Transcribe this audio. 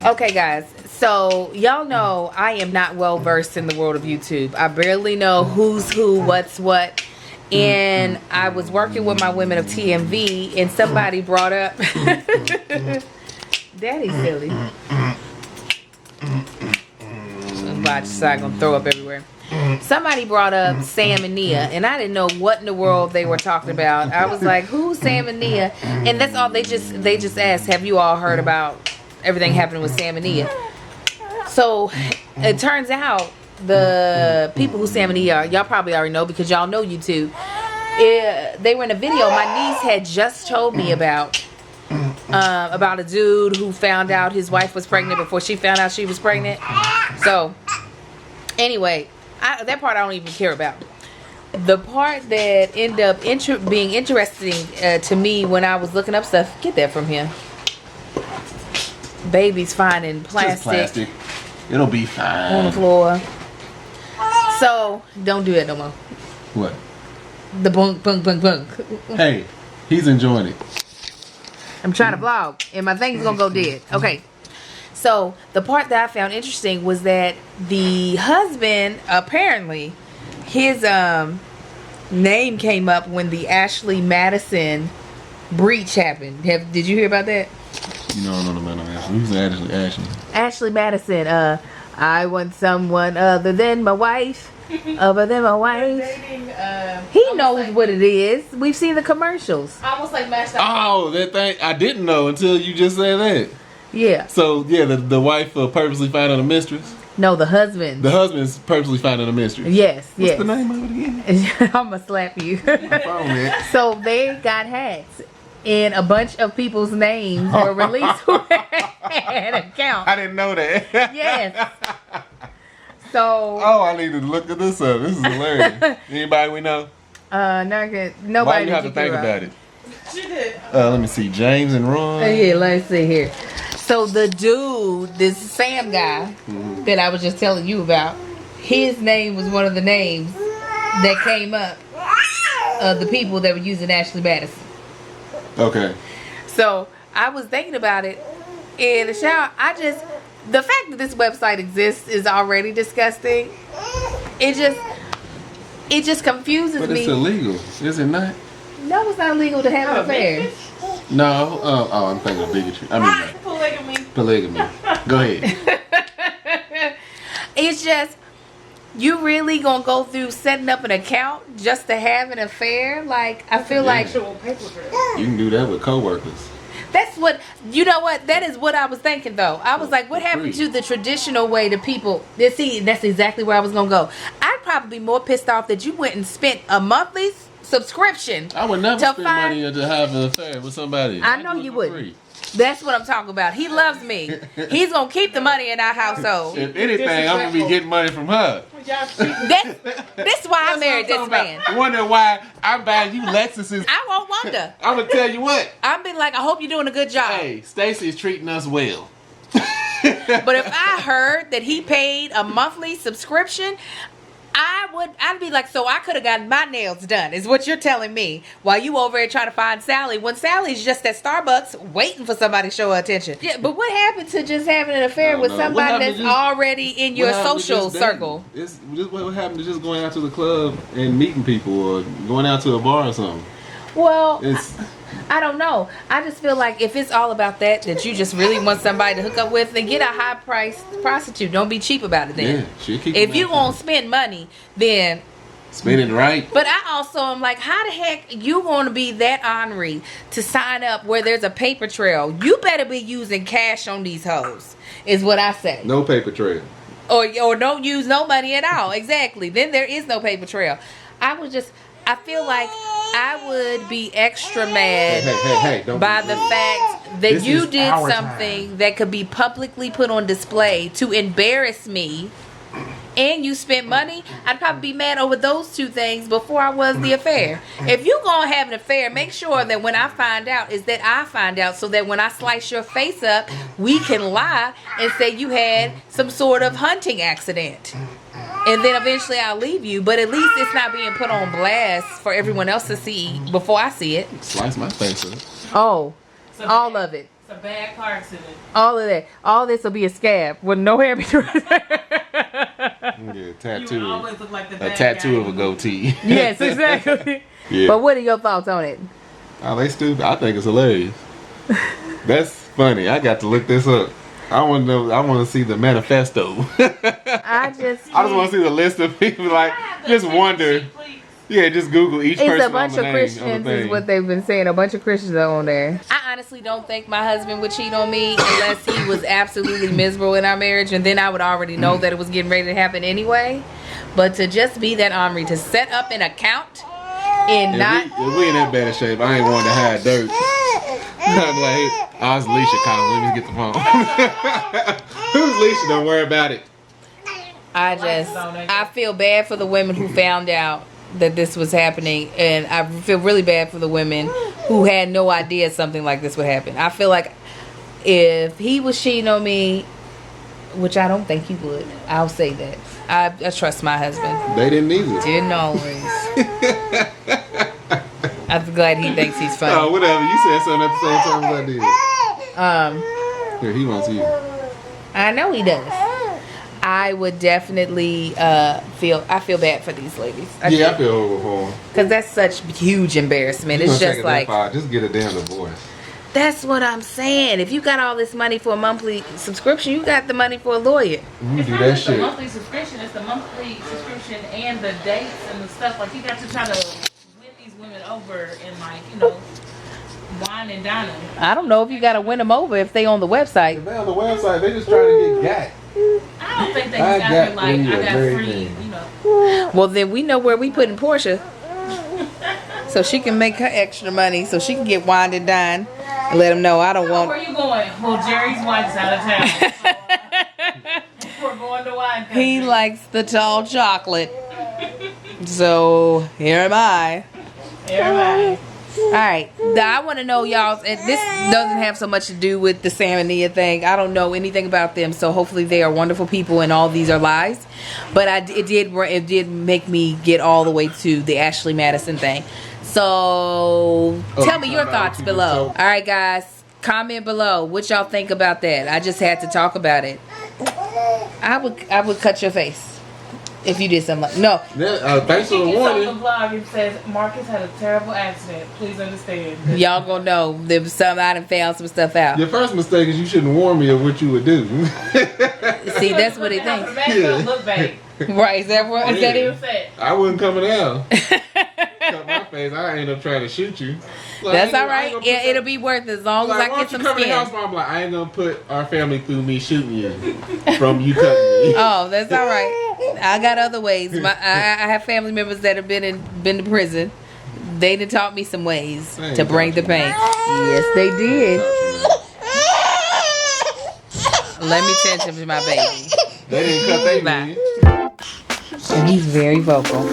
Okay, guys. So y'all know I am not well versed in the world of YouTube. I barely know who's who, what's what. And I was working with my women of TMV, and somebody brought up. Daddy's silly. I decided I'm gonna throw up everywhere. Somebody brought up Sam and Nia, and I didn't know what in the world they were talking about. I was like, "Who's Sam and Nia?" And that's all. They just asked, "Have you all heard about everything happening with Sam and Nia?" So it turns out the people who Sam and Nia are, y'all probably already know because y'all know YouTube. They were in a video my niece had just told me about a dude who found out his wife was pregnant before she found out she was pregnant. So anyway, that part I don't even care about. The part that ended up being interesting to me when I was looking up stuff, get that from him. Baby's finding plastic. It'll be fine. On the floor. So, don't do that no more. What? The bunk, bunk, bunk, bunk. Hey, he's enjoying it. I'm trying to vlog, and my thing's gonna go dead. Okay. So, the part that I found interesting was that the husband, apparently, his name came up when the Ashley Madison breach happened. Did you hear about that? You know, I don't know about Ashley. Who's Ashley? Ashley Madison. I want someone other than my wife. Other than my wife. Dating, he knows what it is. We've seen the commercials. Almost like mashed up. Oh, that thing. I didn't know until you just said that. Yeah. So, yeah, the wife purposely finding a mistress. No, the husband. The husband's purposely finding a mistress. Yes, What's yes. the name of it again? I'm going to slap you. Phone, So they got hacked. And a bunch of people's names were released who had accounts. I didn't know that. Yes. So. Oh, I need to look at this up. This is hilarious. Anybody we know? Nobody. Why do you have to think about it? She did. Let me see. James and Ron. Yeah, let's see here. So the dude, this Sam guy that I was just telling you about, his name was one of the names that came up of the people that were using Ashley Madison. Okay. So I was thinking about it in the shower. The fact that this website exists is already disgusting. It just confuses But me. it's illegal, is it not? No, it's not illegal to have an affair. No. I'm thinking of bigotry. I mean, polygamy. Go ahead. It's just, you really gonna go through setting up an account just to have an affair? Like, I feel like You can do that with coworkers. that's what, you know what, that is what I was thinking though. I was like, what happened to the traditional way to people? See, that's exactly where I was gonna go. I'd probably be more pissed off that you went and spent a monthly subscription. I would never spend money to have an affair with somebody. I know you would. That's what I'm talking about. He loves me. He's gonna keep the money in our household. If anything, I'm gonna be getting money from her. That's why I married this man. I wonder why I'm buying you Lexuses. I won't wonder. I'm gonna tell you what. I've been like, I hope you're doing a good job. Hey, Stacy is treating us well. But if I heard that he paid a monthly subscription, I'd be like, so I could have gotten my nails done, is what you're telling me, while you over here trying to find Sally, when Sally's just at Starbucks waiting for somebody to show her attention. Yeah, but what happened to just having an affair with somebody that's already in your social circle? What happened to just going out to the club and meeting people, or going out to a bar or something? Well, I don't know. I just feel like if it's all about that you just really want somebody to hook up with, then get a high-priced prostitute. Don't be cheap about it then. Yeah, if you gonna spend money, then spend it right. But I also am like, how the heck you gonna be that ornery to sign up where there's a paper trail? You better be using cash on these hoes, is what I say. No paper trail. Or don't use no money at all. Exactly. Then there is no paper trail. I feel like I would be extra mad by the fact that you did something that could be publicly put on display to embarrass me, and you spent money. I'd probably be mad over those two things before I was the affair. If you gonna have an affair, make sure that when I find out is that I find out, so that when I slice your face up, we can lie and say you had some sort of hunting accident. And then eventually I'll leave you, but at least it's not being put on blast for everyone else to see before I see it. Slice my face up. Oh, all of it. It's a bad car accident. All of that. All this will be a scab with no hair between. Yeah, tattoo. You always look like the A bad tattoo guy. of a goatee. Yes, exactly. Yeah. But what are your thoughts on it? Oh, they stupid. I think it's hilarious. That's funny. I got to look this up. I want to know. I want to see the manifesto. I just want to see the list of people. Like, just wonder. Yeah, just Google each person. It's a bunch on the of name Christians the is thing. what they've been saying. A bunch of Christians are on there. I honestly don't think my husband would cheat on me unless he was absolutely miserable in our marriage, and then I would already know that it was getting ready to happen anyway. But to just be that ornery, to set up an account and If not... we in that bad of shape, I ain't wanting to hide dirt. I'm like, hey, I was Leisha calling. Let me get the phone. Who's Leisha? Don't worry about it. I feel bad for the women who found out that this was happening, and I feel really bad for the women who had no idea something like this would happen. I feel like if he was cheating on me, which I don't think he would, I'll say that. I trust my husband. They didn't either. Didn't always. I'm glad he thinks he's funny. Oh, whatever. You said something at the same time as I did. Here, he wants you. I know he does. I would definitely feel bad for these ladies. I feel horrible for them. Because that's such huge embarrassment. It's just like, just get a damn divorce. that's what I'm saying. If you got all this money for a monthly subscription, you got the money for a lawyer. You It's do not that just the shit. monthly subscription, it's the monthly subscription and the dates and the stuff. Like, you got to try to win these women over and, like, you know, wine and dine them. I don't know if you got to win them over if they on the website. If they on the website, they just trying to get gat. I don't think they just out here like, I got free, you know. Well, then we know where we putting Portia. So she can make her extra money so she can get wine and dine and let them know I don't want... Where you going? Well, Jerry's wife's out of town. So, we're going to wine country. He likes the tall chocolate. So here am I. Everybody. All right, I want to know y'all. And this doesn't have so much to do with the Sam and Nia thing. I don't know anything about them, so hopefully they are wonderful people, and all these are lies. But it did make me get all the way to the Ashley Madison thing. So tell me your thoughts below. All right, guys, comment below what y'all think about that. I just had to talk about it. I would cut your face if you did something like no. Thanks for the warning. On the blog, it says Marcus had a terrible accident. Please understand. Y'all gonna know there was some I done found some stuff out. Your first mistake is you shouldn't warn me of what you would do. See, that's what he thinks. Look back. Right? Is that what? Is that it? I wasn't coming down. Cut my face. I end up trying to shoot you. Like, That's all right. It'll be worth it as long as I get some skin. I'm like, I ain't gonna put our family through me shooting you from you cutting me. Oh, that's all right. I got other ways. I have family members that have been to prison. They done taught me some ways to bring the pain. Yes, they did. Let me tend to my baby. They didn't cut their And he's very vocal.